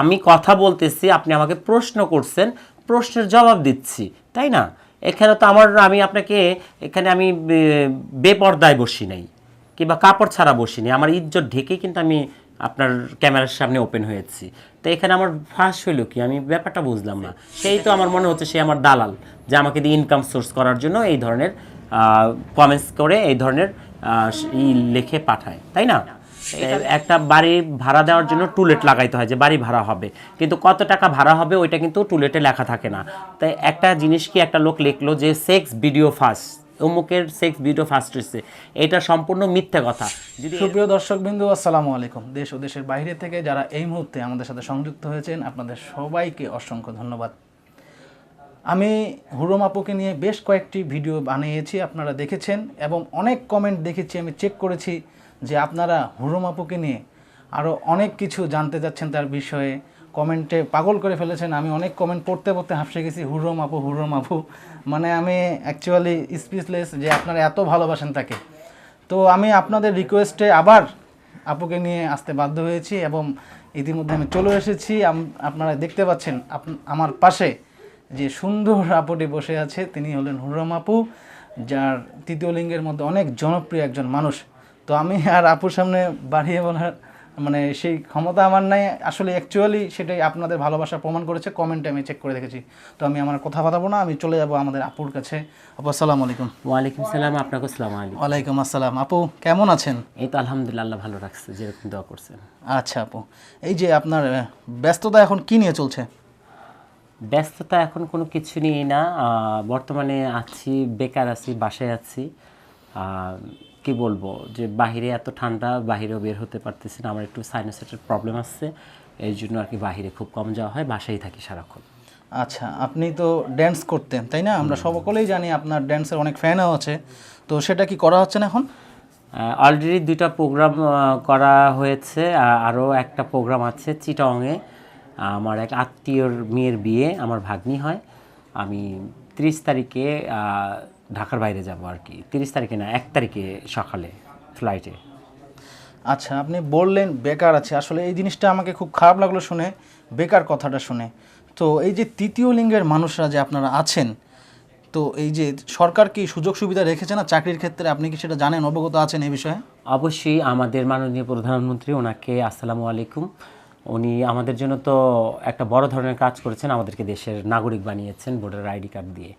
আমি কথা বলতেছি, আপনি আমাকে প্রশ্ন করছেন, প্রশ্নের জবাব দিচ্ছি, তাই না? এখানে তো আমি আপনাকে এখানে আমি বেপরদায় বসি নাই কিংবা কাপড় ছাড়া বসি নাই, আমার ইজ্জত ঢেকে কিন্তু আমি আপনার ক্যামেরার সামনে ওপেন হয়েছি। তো এখানে আমার ফাঁস হইলো কি, আমি ব্যাপারটা বুঝলাম না। সেই তো আমার মনে হচ্ছে সে আমার দালাল, যে আমাকে দিয়ে ইনকাম সোর্স করার জন্য এই ধরনের কমেন্টস করে এই ধরনের লিখে পাঠায়, তাই না? একটা বাড়ি ভাড়া দেওয়ার জন্য টুলেট লাগাইতে হয় যে বাড়ি ভাড়া হবে, কিন্তু কত টাকা ভাড়া হবে ওইটা কিন্তু টুলেটে লেখা থাকে না। তাই একটা জিনিস কি একটা লোক লিখলো যে সেক্স ভিডিও ফার্স্ট, অমুকের সেক্স ভিডিও ফার্স্ট হয়েছে, এটা সম্পূর্ণ মিথ্যে কথা। যদি সুপ্রিয় দর্শকবৃন্দ, আসসালামু আলাইকুম। দেশ ও দেশের বাইরে থেকে যারা এই মুহূর্তে আমাদের সাথে সংযুক্ত হয়েছেন, আপনাদের সবাইকে অসংখ্য ধন্যবাদ। আমি হুরম আপুকে নিয়ে বেশ কয়েকটি ভিডিও বানিয়েছি, আপনারা দেখেছেন, এবং অনেক কমেন্ট দেখেছি, আমি চেক করেছি যে আপনারা হুরম আপুকে নিয়ে আরও অনেক কিছু জানতে চাচ্ছেন, তার বিষয়ে কমেন্টে পাগল করে ফেলেছেন। আমি অনেক কমেন্ট পড়তে পড়তে হাঁপসে গেছি, হুরম আপু, মানে আমি অ্যাকচুয়ালি স্পিচলেস যে আপনারা এত ভালোবাসেন তাকে। তো আমি আপনাদের রিকোয়েস্টে আবার আপুকে নিয়ে আসতে বাধ্য হয়েছি এবং ইতিমধ্যে আমি চলে এসেছি। আপনারা দেখতে পাচ্ছেন আমার পাশে যে সুন্দর আপুটি বসে আছে, তিনি হলেন হুরম আপু, যার তৃতীয় লিঙ্গের মধ্যে অনেক জনপ্রিয় একজন মানুষ। তো আমি আর আপুর সামনে বাড়িয়ে বলার মানে সেই ক্ষমতা আমার নাই আসলে। অ্যাকচুয়ালি সেটাই আপনাদের ভালোবাসা প্রমাণ করেছে, কমেন্টে আমি চেক করে দেখেছি। তো আমি আমার কথা বাড়াবো না, আমি চলে যাব আমাদের আপুর কাছে। আপু আসসালামু আলাইকুম। ওয়ালাইকুম সালাম, আপনাকে আসসালামু আলাইকুম। ওয়ালাইকুম আসসালাম। আপু কেমন আছেন? এই তো আলহামদুলিল্লাহ, আল্লাহ ভালো রাখছে, যেরকম দোয়া করছেন। আচ্ছা আপু, এই যে আপনার ব্যস্ততা এখন কি নিয়ে চলছে? ব্যস্ততা এখন কোনো কিছু নিয়ে না, বর্তমানে আছি, বেকার আছি, বাসায় আছি। কি বলবো, যে বাহিরে এত ঠান্ডা, বাহিরেও বের হতে পারতেছি না, আমার একটু সাইনোসাইটিসের প্রবলেম আছে, এই জন্য আর কি বাহিরে খুব কম যাওয়া হয়, বাসায় থাকি সারাক্ষণ। আচ্ছা, আপনি তো ড্যান্স করতেন তাই না? আমরা সকলেই জানি আপনার ড্যান্সের অনেক ফ্যানও আছে, তো সেটা কি করা হচ্ছে না এখন? অলরেডি 2টা প্রোগ্রাম করা হয়েছে, আরও একটা প্রোগ্রাম আছে চিটাংয়ে। আমার এক আত্মীয়র মেয়ের বিয়ে, আমার ভাগ্নি হয়। আমি 30 তারিখে ঢাকার বাইরে যাব আর কি। 30 তারিখে না, 1 তারিখে সকালে ফ্লাইটে। আচ্ছা, আপনি বললেন বেকার আছে, আসলে এই জিনিসটা আমাকে খুব খারাপ লাগলো শুনে, বেকার কথাটা শুনে। তো এই যে তৃতীয় লিঙ্গের মানুষরা যে আপনারা আছেন, তো এই যে সরকার কি সুযোগ সুবিধা রেখেছে না চাকরির ক্ষেত্রে, আপনি কি সেটা জানেন, অবগত আছেন এই বিষয়ে? অবশ্যই আমাদের মাননীয় প্রধানমন্ত্রী, ওনাকে আসসালামু আলাইকুম, উনি আমাদের জন্য তো একটা বড় ধরনের কাজ করেছেন, আমাদেরকে দেশের নাগরিক বানিয়েছেন ভোটার আইডি কার্ড দিয়ে।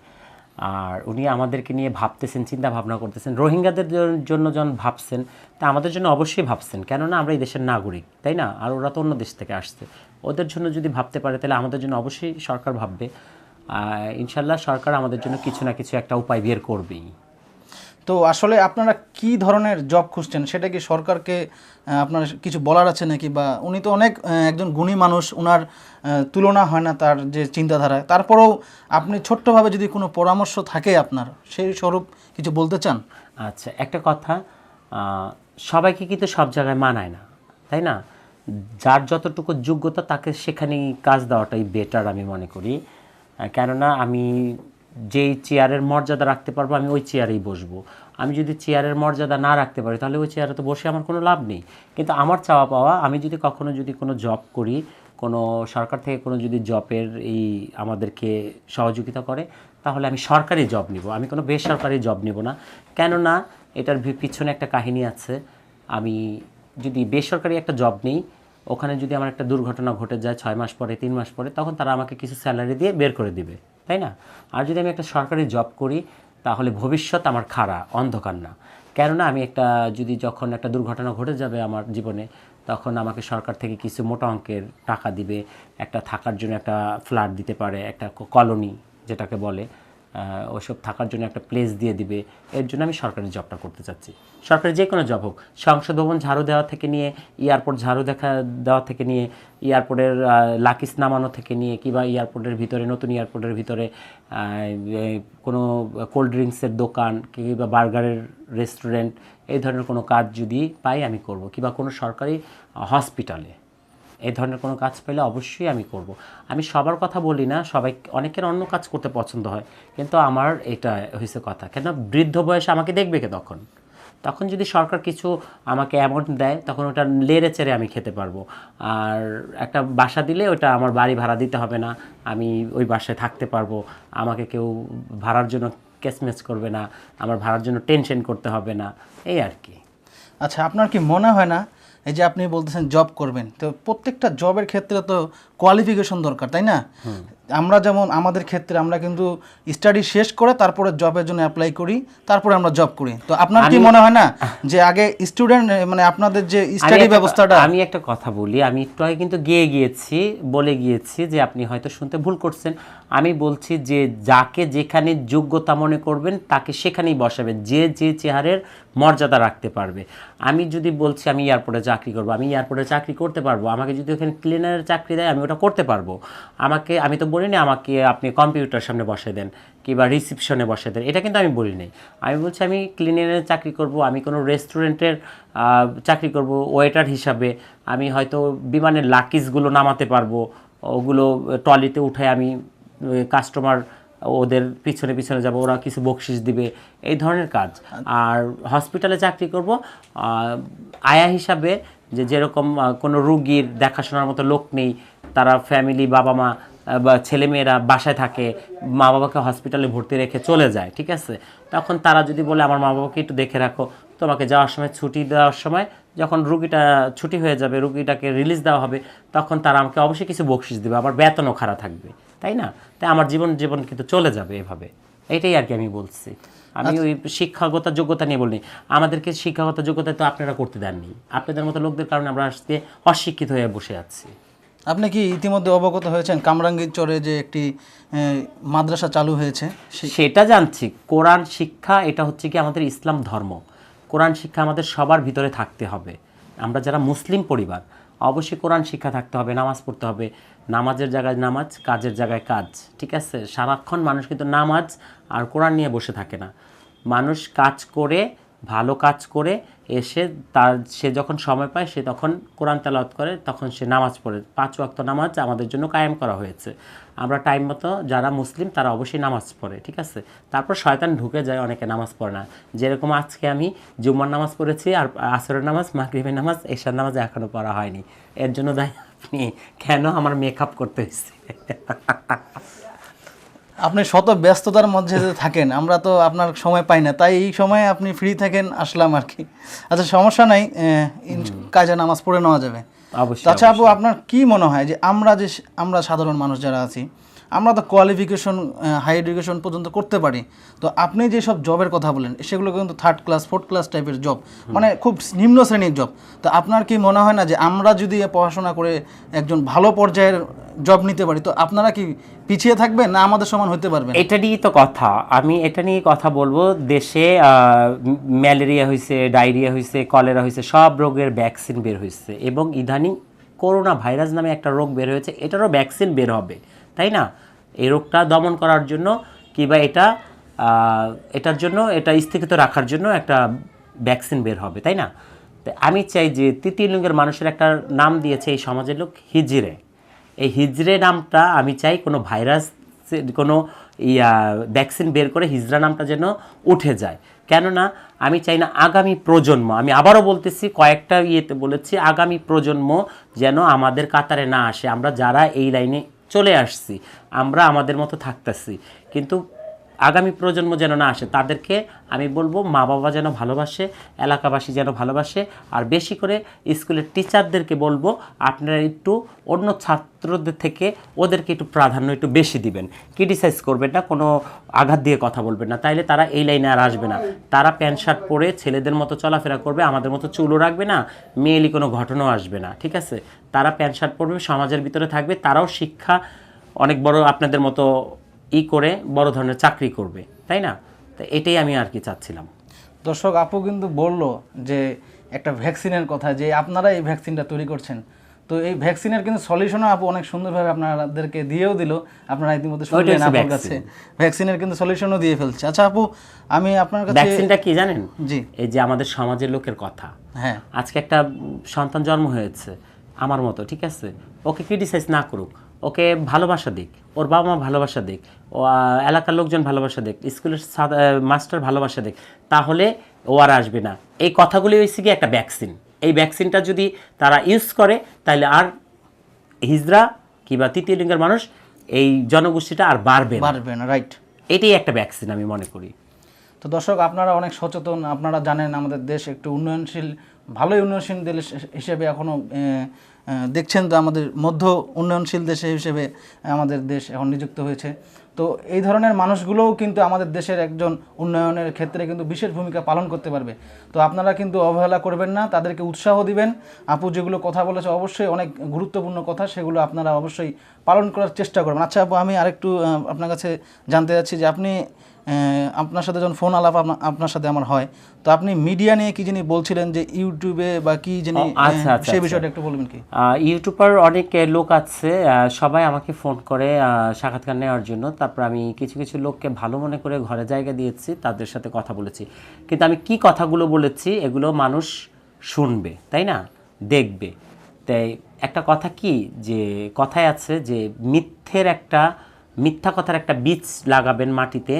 আর উনি আমাদেরকে নিয়ে ভাবতেছেন, চিন্তা ভাবনা করতেছেন, রোহিঙ্গাদের জন্য যখন ভাবছেন, তা আমাদের জন্য অবশ্যই ভাবছেন, কেননা আমরা এই দেশের নাগরিক, তাই না? আর ওরা তো অন্য দেশ থেকে আসছে, ওদের জন্য যদি ভাবতে পারে তাহলে আমাদের জন্য অবশ্যই সরকার ভাববে। ইনশাল্লাহ সরকার আমাদের জন্য কিছু না কিছু একটা উপায় বের করবেই। তো আসলে আপনারা কি ধরনের জব খুঁজছেন, সেটা কি সরকারকে আপনার কিছু বলার আছে নাকি? বা উনি তো অনেক একজন গুণী মানুষ, ওনার তুলনা হয় না তার যে চিন্তাধারায়, তারপরেও আপনি ছোট্টভাবে যদি কোনো পরামর্শ থাকে আপনার, সেই স্বরূপ কিছু বলতে চান? আচ্ছা, একটা কথা, সবাইকে কিন্তু সব জায়গায় মানায় না, তাই না? যার যতটুকু যোগ্যতা তাকে সেখানেই কাজ দেওয়াটাই বেটার আমি মনে করি। কেননা আমি যেই চেয়ারের মর্যাদা রাখতে পারবো আমি ওই চেয়ারেই বসবো। আমি যদি চেয়ারের মর্যাদা না রাখতে পারি তাহলে ওই চেয়ারে তো বসে আমার কোনো লাভ নেই। কিন্তু আমার চাওয়া পাওয়া, আমি যদি কখনো কোনো জব করি, কোনো সরকার থেকে কোনো যদি জবের এই আমাদেরকে সহযোগিতা করে, তাহলে আমি সরকারি জব নিব, আমি কোনো বেসরকারি জব নিব না। কেননা এটার পিছনে একটা কাহিনী আছে। আমি যদি বেসরকারি একটা জব নিই, ওখানে যদি আমার একটা দুর্ঘটনা ঘটে যায় 6 মাস পরে, 3 মাস পরে, তখন তারা আমাকে কিছু স্যালারি দিয়ে বের করে দিবে, তাই না? আর যদি আমি একটা সরকারি জব করি, তাহলে ভবিষ্যৎ আমার খাড়া, অন্ধকার না। কেননা আমি যখন একটা দুর্ঘটনা ঘটে যাবে আমার জীবনে, তখন আমাকে সরকার থেকে কিছু মোটা অঙ্কের টাকা দিবে, একটা থাকার জন্য একটা ফ্ল্যাট দিতে পারে, একটা কলোনি যেটাকে বলে, ওসব থাকার জন্য একটা প্লেস দিয়ে দিবে। এর জন্য আমি সরকারি জবটা করতে চাচ্ছি, সরকারি যে কোনো জব হোক, সংসদ ভবন ঝাড়ু দেওয়া থেকে নিয়ে, এয়ারপোর্ট ঝাড়ু দেওয়া থেকে নিয়ে, এয়ারপোর্টের লাকিস নামানো থেকে নিয়ে, কিংবা এয়ারপোর্টের ভিতরে, নতুন এয়ারপোর্টের ভিতরে কোনো কোল্ড ড্রিঙ্কসের দোকান কিংবা বার্গারের রেস্টুরেন্ট, এই ধরনের কোনো কাজ যদি পাই আমি করব। কিংবা কোনো সরকারি হসপিটালে এই ধরনের কোনো কাজ পেলে অবশ্যই আমি করব। আমি সবার কথা বলি না, অনেকের অন্য কাজ করতে পছন্দ হয়, কিন্তু আমার এটা হয়েছে কথা, কেন বৃদ্ধ বয়সে আমাকে দেখবে কে তখন? তখন যদি সরকার কিছু আমাকে অ্যামাউন্ট দেয় তখন ওটা লেড়ে চেড়ে আমি খেতে পারবো। আর একটা বাসা দিলে ওটা আমার বাড়ি ভাড়া দিতে হবে না, আমি ওই বাসায় থাকতে পারবো, আমাকে কেউ ভাড়ার জন্য কেসমেস করবে না, আমার ভাড়ার জন্য টেনশন করতে হবে না, এই আর কি। আচ্ছা, আপনার কি মনে হয় না এই যে আপনি বলতেছেন জব করবেন, তো প্রত্যেকটা জবের ক্ষেত্রে তো কোয়ালিফিকেশন দরকার, তাই না? আমরা যেমন আমাদের ক্ষেত্রে আমরা কিন্তু স্টাডি শেষ করে তারপরে জবের জন্য অ্যাপ্লাই করি, তারপরে আমরা জব করি। তো আপনার কি মনে হয় না যে আগে স্টুডেন্ট মানে আপনাদের যে স্টাডি ব্যবস্থাটা? আমি একটা কথা বলি, আমি একটু আগে কিন্তু বলে গিয়েছি যে আপনি হয়তো শুনতে ভুল করছেন। আমি বলছি যে যাকে যেখানে যোগ্যতা মনে করবেন তাকে সেখানেই বসাবেন, যে যে চেহারের মর্যাদা রাখতে পারবে। আমি যদি বলছি আমি এয়ারপোর্টে চাকরি করবো, আমি এয়ারপোর্টে চাকরি করতে পারবো। আমাকে যদি ওখানে ক্লিনারের চাকরি দেয় আমি ওটা করতে পারবো। আমি তো বলিনি আমাকে আপনি কম্পিউটার সামনে বসে দেন কিংবা রিসিপশনে বসে দেন, এটা কিন্তু আমি বলিনি। আমি বলছি আমি ক্লিনারের চাকরি করব, আমি কোনো রেস্টুরেন্টের চাকরি করব ওয়েটার হিসাবে, আমি হয়তো বিমানের লাকিজগুলো নামাতে পারবো, ওগুলো ট্রলিতে উঠে আমি কাস্টমার ওদের পিছনে পিছনে যাব, ওরা কিছু বকশিস দিবে, এই ধরনের কাজ। আর হসপিটালে চাকরি করব আয়া হিসাবে, যেরকম কোনো রুগীর দেখাশোনার মতো লোক নেই, তারা ফ্যামিলি বাবা মা বা ছেলেমেয়েরা বাসায় থাকে, মা বাবাকে হসপিটালে ভর্তি রেখে চলে যায়, ঠিক আছে? তখন তারা যদি বলে আমার মা বাবাকে একটু দেখে রাখো, তোমাকে যাওয়ার সময় ছুটি দেওয়ার সময় যখন রুগীটা ছুটি হয়ে যাবে, রুগীটাকে রিলিজ দেওয়া হবে, তখন তারা আমাকে অবশ্যই কিছু বকশিস দেবে, আবার বেতনও খারাপ থাকবে, তাই না? তাই আমার জীবন কিন্তু চলে যাবে এভাবে, এটাই আর কি আমি বলছি। আমি ওই শিক্ষাগত যোগ্যতা নিয়ে বলিনি। আমাদেরকে শিক্ষাগত যোগ্যতা তো আপনারা করতে দেননি, আপনাদের মতো লোকদের কারণে আমরা আজকে অশিক্ষিত হয়ে বসে আছি। আপনি কি ইতিমধ্যে অবগত হয়েছেন কামরাঙ্গীরচরে যে একটি মাদ্রাসা চালু হয়েছে? সেটা জানছি। কোরআন শিক্ষা এটা হচ্ছে কি আমাদের ইসলাম ধর্ম, কোরআন শিক্ষা আমাদের সবার ভিতরে থাকতে হবে। আমরা যারা মুসলিম পরিবার অবশ্যই কোরআন শিক্ষা থাকতে হবে, নামাজ পড়তে হবে, নামাজের জায়গায় নামাজ, কাজের জায়গায় কাজ, ঠিক আছে? সারাক্ষণ মানুষ কিন্তু নামাজ আর কোরআন নিয়ে বসে থাকে না। মানুষ কাজ করে, ভালো কাজ করে এসে সে যখন সময় পায় সে তখন কোরআন তেলাওয়াত করে, তখন সে নামাজ পড়ে। 5 ওয়াক্ত নামাজ আমাদের জন্য কায়েম করা হয়েছে। আমরা টাইম মতো যারা মুসলিম তারা অবশ্যই নামাজ পড়ে, ঠিক আছে? তারপর শয়তান ঢুকে যায়, অনেকে নামাজ পড়ে না। যেরকম আজকে আমি জুম্মার নামাজ পড়েছি, আর আসরের নামাজ, মাগরিবের নামাজ, এশার নামাজ এখনও পড়া হয়নি। এর জন্য দায় আপনি। কেন? আমার মেকআপ করতে হয়েছে। আপনি শত ব্যস্ততার মধ্যে যে থাকেন, আমরা তো আপনার সময় পাই না, তাই এই সময়ে আপনি ফ্রি থাকেন, আসলাম আর কি। আচ্ছা, সমস্যা নাই, কাজে নামাজ পড়ে নেওয়া যাবে। অবশ্যই। আচ্ছা আপু, আপনার কি মনে হয় যে আমরা সাধারণ মানুষ যারা আছি, আমরা তো কোয়ালিফিকেশন হাই এডুকেশন পর্যন্ত করতে পারি, তো আপনি যেসব জবের কথা বলেন সেগুলো কিন্তু 3rd ক্লাস 4th ক্লাস টাইপের জব, মানে খুব নিম্ন শ্রেণীর জব। তো আপনার কি মনে হয় না যে আমরা যদি পড়াশোনা করে একজন ভালো পর্যায়ের জব নিতে পারি, তো আপনারা কি পিছিয়ে থাকবেন না আমাদের সমান হতে পারবেন? এটা নিয়েই তো কথা, আমি এটা নিয়ে কথা বলবো। দেশে ম্যালেরিয়া হয়েছে, ডায়রিয়া হয়েছে, কলেরা হয়েছে, সব রোগের ভ্যাকসিন বের হয়েছে, এবং ইদানিং করোনা ভাইরাস নামে একটা রোগ বের হয়েছে, এটারও ভ্যাকসিন বের হবে, তাই না? এই রোগটা দমন করার জন্য কিংবা এটার জন্য, এটা স্থগিত রাখার জন্য একটা ভ্যাকসিন বের হবে, তাই না? আমি চাই যে তৃতীয় লিঙ্গের মানুষের একটা নাম দিয়েছে এই সমাজের লোক, হিজড়ে। এই হিজড়ে নামটা আমি চাই কোনো ভাইরাস, কোনো ভ্যাকসিন বের করে হিজড়া নামটা যেন উঠে যায়। কেননা আমি চাই না আগামী প্রজন্ম, আমি আবারও বলতেছি, কয়েকটা ইয়েতে বলেছি, আগামী প্রজন্ম যেন আমাদের কাতারে না আসে। আমরা যারা এই লাইনে চলে আসছি, আমরা আমাদের মতো থাকতেছি, কিন্তু আগামী প্রজন্ম যেন না আসে। তাদেরকে আমি বলবো মা বাবা যেন ভালোবাসে, এলাকাবাসী যেন ভালোবাসে, আর বেশি করে স্কুলের টিচারদেরকে বলবো আপনারা একটু অন্য ছাত্রদের থেকে ওদেরকে একটু প্রাধান্য একটু বেশি দিবেন, ক্রিটিসাইজ করবেন না, কোনো আঘাত দিয়ে কথা বলবেন না, তাইলে তারা এই লাইনে আর আসবে না। তারা প্যান্ট শার্ট পরে ছেলেদের মতো চলাফেরা করবে, আমাদের মতো চুলও রাখবে না, মেয়েলি কোনো ঘটনাও আসবে না, ঠিক আছে? তারা প্যান্ট শার্ট পরবে, সমাজের ভিতরে থাকবে, তারাও শিক্ষা অনেক বড় আপনাদের মতো করে বড় ধরনের চাকরি করবে, তাই না? তো এটাই আমি আর কি চাচ্ছিলাম। দর্শক, আপু কিন্তু বললো যে একটা ভ্যাকসিনের কথা, যে আপনারা এই ভ্যাকসিনটা তৈরি করছেন, তো এই ভ্যাকসিনের কিন্তু সলিউশনও আপু অনেক সুন্দরভাবে আপনাদেরকে দিয়েও দিল। আপনারা ইতিমধ্যে শুনলেন আপুর কাছে ভ্যাকসিনের কিন্তু সলিউশনও দিয়ে ফেলছে। আচ্ছা আপু, আমি আপনার কাছে, ভ্যাকসিনটা কি জানেন? জি, এই যে আমাদের সমাজের লোকের কথা, হ্যাঁ, আজকে একটা সন্তান জন্ম হয়েছে আমার মতো, ঠিক আছে? ওকে ক্রিটিসাইজ না করুক, ওকে ভালোবাসা দিক, ওর বাবা মা ভালোবাসা দিক, ও এলাকার লোকজন ভালোবাসা দিক, স্কুলের মাস্টার ভালোবাসা দিক, তাহলে ও আর আসবে না, এই কথাগুলি হয়েছে কি একটা ভ্যাকসিন। এই ভ্যাকসিনটা যদি তারা ইউজ করে তাহলে আর হিজড়া কিংবা তৃতীয় লিঙ্গের মানুষ এই জনগোষ্ঠীটা আর বাড়বে না, রাইট। এটাই একটা ভ্যাকসিন আমি মনে করি। তো দর্শক, আপনারা অনেক সচেতন, আপনারা জানেন আমাদের দেশ একটু উন্নয়নশীল, ভালোই উন্নয়নশীল দেশ হিসেবে এখনও দেখছেন তো, আমাদের মধ্য উন্নয়নশীল দেশ হিসেবে আমাদের দেশ এখন নিযুক্ত হয়েছে। তো এই ধরনের মানুষগুলোও কিন্তু আমাদের দেশের একজন উন্নয়নের ক্ষেত্রে কিন্তু বিশেষ ভূমিকা পালন করতে পারবে। তো আপনারা কিন্তু অবহেলা করবেন না, তাদেরকে উৎসাহ দিবেন। আপু যেগুলো কথা বলেছে অবশ্যই অনেক গুরুত্বপূর্ণ কথা, সেগুলো আপনারা অবশ্যই পালন করার চেষ্টা করবেন। আচ্ছা আপু, আমি আরেকটু আপনার কাছে জানতে চাচ্ছি যে আপনি আপনার সাথে যখন ফোন আলাপ আপনার সাথে আমার হয়, তো আপনি মিডিয়া নিয়ে কি যিনি বলছিলেন যে ইউটিউবে বা কি যিনি, সেই বিষয়টা একটু বলবেন কি? ইউটিউবার অনেক লোক আছে, সবাই আমাকে ফোন করে সাক্ষাৎকার নেওয়ার জন্য। তারপর আমি কিছু কিছু লোককে ভালো মনে করে ঘরে জায়গা দিয়েছি, তাদের সাথে কথা বলেছি। কিন্তু আমি কি কথাগুলো বলেছি এগুলো মানুষ শুনবে, তাই না, দেখবে। তাই একটা কথা কি, যে কথায় আছে যে মিথ্যা কথার একটা বীজ লাগাবেন মাটিতে,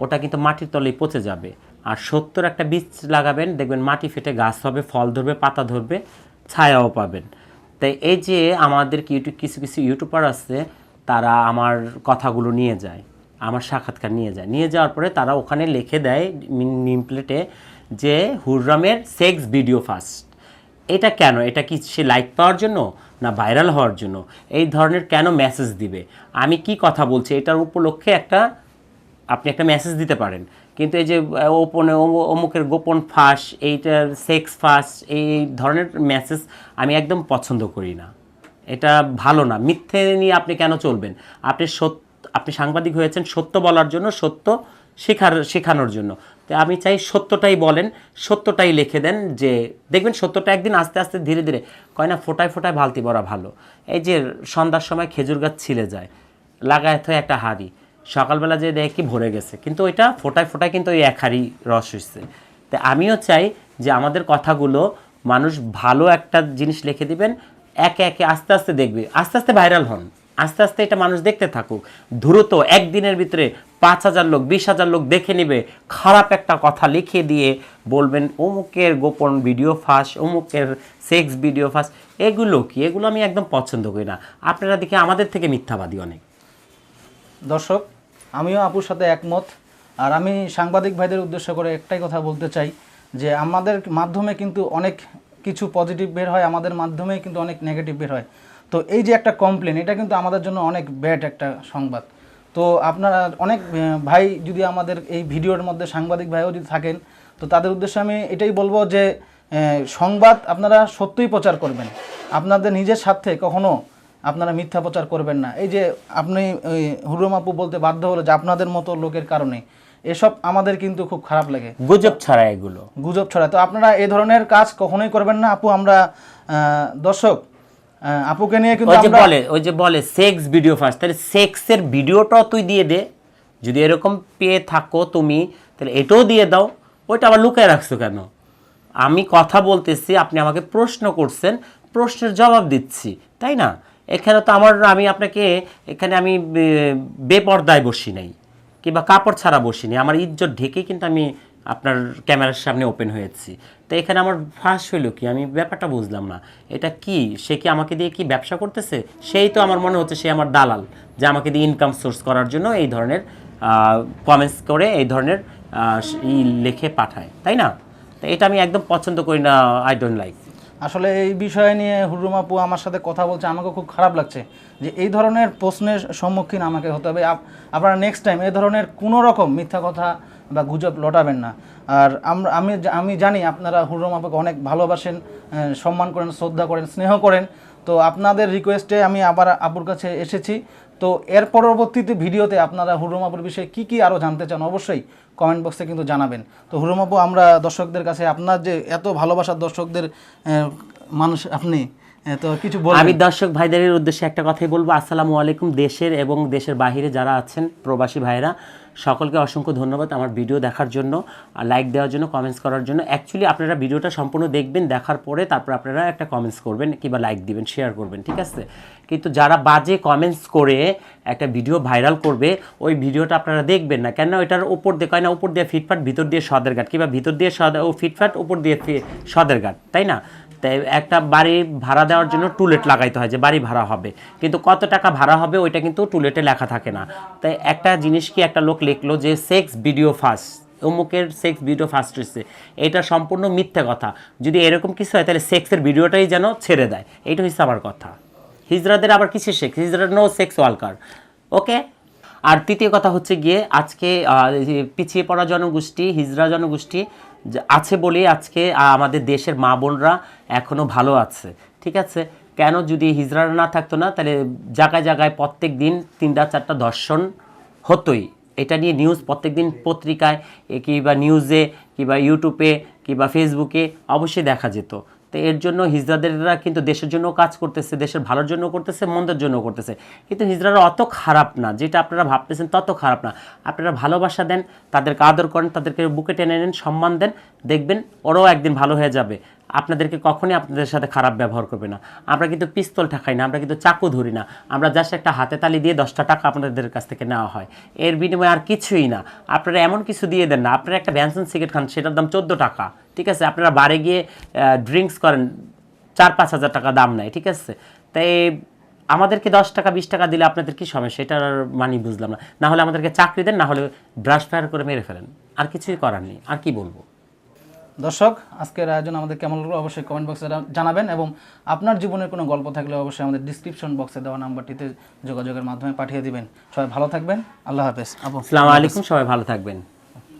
ওটা কিন্তু মাটির তলেই পচে যাবে। আর সত্যর একটা বীজ লাগাবেন, দেখবেন মাটি ফেটে গাছ হবে, ফল ধরবে, পাতা ধরবে, ছায়াও পাবেন। তাই এই যে আমাদের কিছু কিছু ইউটিউবার আছে, তারা আমার কথাগুলো নিয়ে যায়, আমার সাক্ষাৎকার নিয়ে যাওয়ার পরে তারা ওখানে লিখে দেয় নেমপ্লেটে যে হুররামের সেক্স ভিডিও ফার্স্ট। এটা কেন? এটা কি সে লাইক পাওয়ার জন্য না ভাইরাল হওয়ার জন্য? এই ধরনের কেন মেসেজ দিবে? আমি কি কথা বলছি এটার উপলক্ষে আপনি একটা মেসেজ দিতে পারেন। কিন্তু এই যে অমুকের গোপন ফাঁস, এইটার সেক্স ফাঁস, এই ধরনের মেসেজ আমি একদম পছন্দ করি না। এটা ভালো না। মিথ্যে নিয়ে আপনি কেন চলবেন? আপনি সাংবাদিক হয়েছেন সত্য বলার জন্য, সত্য শেখানোর জন্য। তো আমি চাই সত্যটাই বলেন, সত্যটাই লিখে দেন, যে দেখবেন সত্যটা একদিন আস্তে আস্তে ধীরে ধীরে, কয় না ফোটায় ফোটায় বালতি ভরা ভালো। এই যে সন্ধ্যার সময় খেজুর গাছ ছিলে যায়, লাগায় তো একটা হাঁড়ি, সকালবেলা যে দেখি ভরে গেছে, কিন্তু ওইটা ফোটায় ফোটায় কিন্তু ওই এক হাঁড়ি রস হচ্ছে। তো আমিও চাই যে আমাদের কথাগুলো মানুষ ভালো একটা জিনিস লিখে দিবেন, একে একে আস্তে আস্তে দেখবে, আস্তে আস্তে ভাইরাল হন, আস্তে আস্তে এটা মানুষ দেখতে থাকুক। দ্রুত একদিনের ভিতরে 5,000 লোক 20,000 লোক দেখে নেবে, খারাপ একটা কথা লিখে দিয়ে বলবেন অমুকের গোপন ভিডিও ফাঁস, অমুকের সেক্স ভিডিও ফাঁস। এগুলো আমি একদম পছন্দ করি না। আপনারা দেখে আমাদের থেকে মিথ্যাবাদী অনেক। দর্শক, আমিও আপুর সাথে একমত। আর আমি সাংবাদিক ভাইদের উদ্দেশ্য করে একটাই কথা বলতে চাই, যে আমাদের মাধ্যমে কিন্তু অনেক কিছু পজিটিভ বের হয়, আমাদের মাধ্যমেই কিন্তু অনেক নেগেটিভ বের হয়। তো এই যে একটা কমপ্লেন, এটা কিন্তু আমাদের জন্য অনেক ব্যাড একটা সংবাদ। তো আপনারা অনেক ভাই যদি আমাদের এই ভিডিওর মধ্যে সাংবাদিক ভাইও যদি থাকেন, তো তাদের উদ্দেশ্যে আমি এটাই বলবো যে সংবাদ আপনারা সত্যই প্রচার করবেন, আপনাদের নিজের স্বার্থে কখনো আপনারা মিথ্যা প্রচার করবেন না। এই যে আপনি হুরুম আপু বলতে বাধ্য হলো যে আপনাদের মতো লোকের কারণে, এসব আমাদের কিন্তু খুব খারাপ লাগে। গুজব ছড়ায়, এগুলো গুজব ছড়ায়। তো আপনারা এই ধরনের কাজ কখনোই করবেন না আপু। আমরা দর্শক, আপুকে নিয়ে কিন্তু ওই যে বলে সেক্স ভিডিও ফার্স্ট, তাহলে সেক্সের ভিডিওটাও তুই দিয়ে দে, যদি এরকম পেয়ে থাকো তুমি, তাহলে এটাও দিয়ে দাও। ওইটা আবার লুকায় রাখছো কেন? আমি কথা বলতেছি, আপনি আমাকে প্রশ্ন করছেন, প্রশ্নের জবাব দিচ্ছি, তাই না? এখানে তো আমি আপনাকে এখানে আমি বেপর্দায় বসি নাই, কিংবা কাপড় ছাড়া বসি নাই, আমার ইজ্জত ঢেকে কিন্তু আমি আপনার ক্যামেরার সামনে ওপেন হয়েছি। তো এখানে আমার ফাঁস হইল কি? আমি ব্যাপারটা বুঝলাম না। এটা কি, সে কি আমাকে দিয়ে কি ব্যবসা করতেছে? সেই তো আমার মনে হচ্ছে সে আমার দালাল, যে আমাকে দিয়ে ইনকাম সোর্স করার জন্য এই ধরনের কমেন্টস করে, এই ধরনের লিখে পাঠায়, তাই না? তো এটা আমি একদম পছন্দ করি না, আই ডোন্ট লাইক। আসলে এই বিষয় নিয়ে হুরুম আপু আমার সাথে কথা বলছে, আমাকে খুব খারাপ লাগছে যে এই ধরনের প্রশ্নের সম্মুখীন আমাকে হতে হবে। আপনারা নেক্সট টাইম এই ধরনের কোনো রকম মিথ্যা কথা বা গুজব লটাবেন না। আর আমি জানি আপনারা হুরুম আপুকে অনেক ভালোবাসেন, সম্মান করেন, শ্রদ্ধা করেন, স্নেহ করেন। তো আপনাদের রিকোয়েস্টে আমি আবার আপুর কাছে এসেছি। তো এর পরবর্তীতে ভিডিওতে আপনারা হুরুম আপুর বিষয়ে কী আরও জানতে চান অবশ্যই কমেন্ট বক্সে কিন্তু জানাবেন। তো হুরুম আপু, আমরা দর্শকদের কাছে আপনার যে এত ভালোবাসার দর্শকদের মানুষ আপনি, তো কিছু বলবেন? আমি দর্শক ভাইদের উদ্দেশ্যে একটা কথাই বলবো, আসসালামু আলাইকুম। দেশের এবং দেশের বাইরে যারা আছেন প্রবাসী ভাইরা, সকলকে অসংখ্য ধন্যবাদ আমার ভিডিও দেখার জন্য, লাইক দেওয়ার জন্য, কমেন্টস করার জন্য। অ্যাকচুয়ালি আপনারা ভিডিওটা সম্পূর্ণ দেখবেন, দেখার পরে তারপর আপনারা একটা কমেন্টস করবেন কিংবা লাইক দিবেন, শেয়ার করবেন, ঠিক আছে? কিন্তু যারা বাজে কমেন্টস করে একটা ভিডিও ভাইরাল করবে, ওই ভিডিওটা আপনারা দেখবেন না। কেন? এটার উপর দিয়ে কয় না, উপর দিয়ে ফিটফাট, ভিতর দিয়ে সদরঘাট, কিংবা ভিতর দিয়ে ফিটফাট, উপর দিয়ে সদরঘাট, তাই না? তাই একটা বাড়ি ভাড়া দেওয়ার জন্য টুলেট লাগাইতে হয় যে বাড়ি ভাড়া হবে, কিন্তু কত টাকা ভাড়া হবে ওইটা কিন্তু টুলেটে লেখা থাকে না। তাই একটা জিনিস কি একটা লোক লিখলো যে সেক্স ভিডিও ফার্স্ট, অমুকের সেক্স ভিডিও ফার্স্ট হচ্ছে, এটা সম্পূর্ণ মিথ্যা কথা। যদি এরকম কিছু হয় তাহলে সেক্সের ভিডিওটাই যেন ছেড়ে দেয়, এইটা হচ্ছে আমার কথা। হিজড়াদের আবার কিসের সেক্স? হিজড়া নো সেক্স ওয়ার্কার, ওকে? আর তৃতীয় কথা হচ্ছে গিয়ে আজকে পিছিয়ে পড়া জনগোষ্ঠী, হিজড়া জনগোষ্ঠী আছে বলেই আজকে আমাদের দেশের মা বোনরা এখনও ভালো আছে, ঠিক আছে? কেন? যদি হিজড়ারা না থাকতো না, তাহলে জায়গায় জায়গায় প্রত্যেক দিন 3টা-4টা ধর্ষণ হতোই। এটা নিয়ে নিউজ প্রত্যেক দিন পত্রিকায় কিংবা নিউজে কিংবা ইউটিউবে কিংবা ফেসবুকে অবশ্যই দেখা যেত। তো এর জন্য হিজড়াদেররা কিন্তু দেশের জন্য কাজ করতেছে, দেশের ভালোর জন্য করতেছে, মন্দের জন্য করতেছে। কিন্তু হিজড়ারা অত খারাপ না যেটা আপনারা ভাবতেছেন, তত খারাপ না। আপনারা ভালোবাসা দেন, তাদেরকে আদর করেন, তাদেরকে বুকে টেনে নেন, সম্মান দেন, দেখবেন ওরাও একদিন ভালো হয়ে যাবে। আপনাদেরকে কখনই আপনাদের সাথে খারাপ ব্যবহার করবে না। আমরা কিন্তু পিস্তল ঠাকাই না, আমরা কিন্তু চাকু ধরি না। আমরা জাস্ট একটা হাতে তালি দিয়ে 10টা টাকা আপনাদের কাছ থেকে নেওয়া হয়, এর বিনিময়ে আর কিছুই না। আপনারা এমন কিছু দিয়ে দেন না। আপনারা একটা ব্যানসন সিগারেট খান, সেটার দাম 14 টাকা, ঠিক আছে? আপনারা বারে গিয়ে ড্রিঙ্কস করেন, 4-5 হাজার টাকা দাম নেয়, ঠিক আছে? তাই আমাদেরকে 10 টাকা 20 টাকা দিলে আপনাদের কি সমস্যা? এটার মানে বুঝলাম না। না হলে আমাদেরকে চাকরি দেন, না হলে ব্রাশ ফায়ার করে মেরে ফেলেন, আর কিছুই করার নেই। আর কি বলবো? দর্শক, আজকের আয়োজন আমাদের কেমন লাগলো অবশ্যই কমেন্ট বক্সে জানাবেন, এবং আপনার জীবনের কোনো গল্প থাকলে অবশ্যই আমাদের ডিসক্রিপশন বক্সে দেওয়া নাম্বারটিতে যোগাযোগের মাধ্যমে পাঠিয়ে দিবেন। সবাই ভালো থাকবেন, আল্লাহ হাফেজ। আসসালামু আলাইকুম, সবাই ভালো থাকবেন।